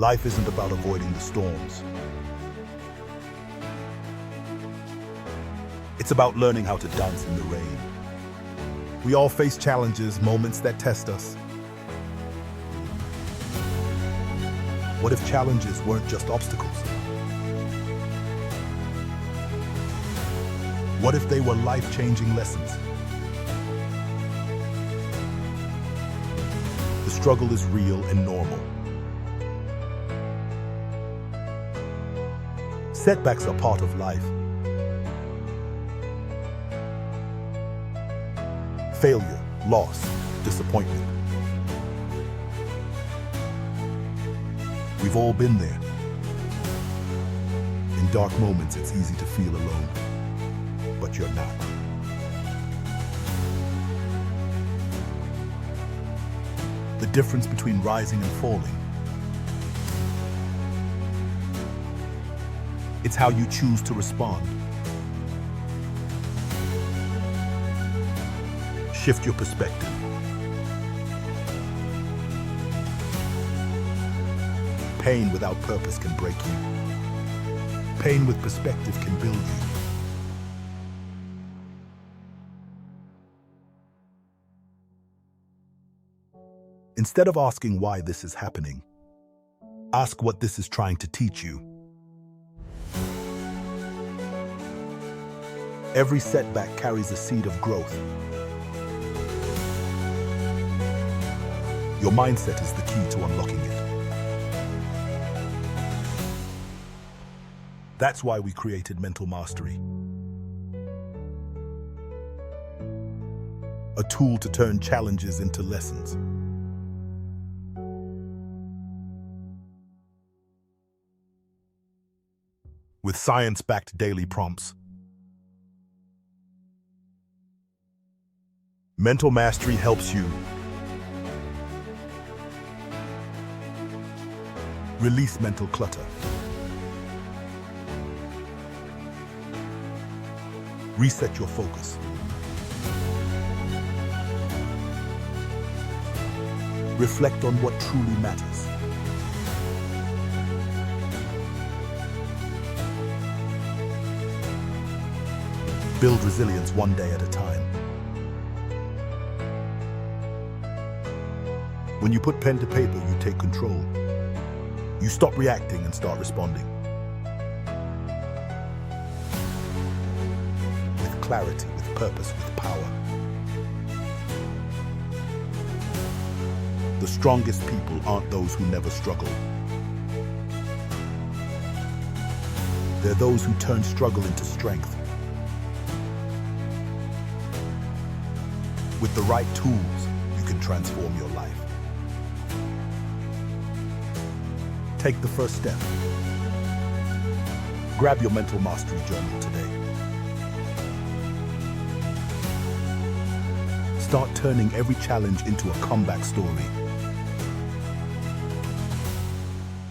Life isn't about avoiding the storms. It's about learning how to dance in the rain. We all face challenges, moments that test us. What if challenges weren't just obstacles? What if they were life-changing lessons? The struggle is real and normal. Setbacks are part of life. Failure, loss, disappointment. We've all been there. In dark moments, it's easy to feel alone, but you're not. The difference between rising and falling, it's how you choose to respond. Shift your perspective. Pain without purpose can break you. Pain with perspective can build you. Instead of asking why this is happening, ask what this is trying to teach you. Every setback carries a seed of growth. Your mindset is the key to unlocking it. That's why we created Mental Mastery. A tool to turn challenges into lessons. With science-backed daily prompts, Mental Mastery helps you release mental clutter, reset your focus, reflect on what truly matters, build resilience one day at a time. When you put pen to paper, you take control. You stop reacting and start responding. With clarity, with purpose, with power. The strongest people aren't those who never struggle. They're those who turn struggle into strength. With the right tools, you can transform your life. Take the first step. Grab your Mental Mastery journal today. Start turning every challenge into a comeback story.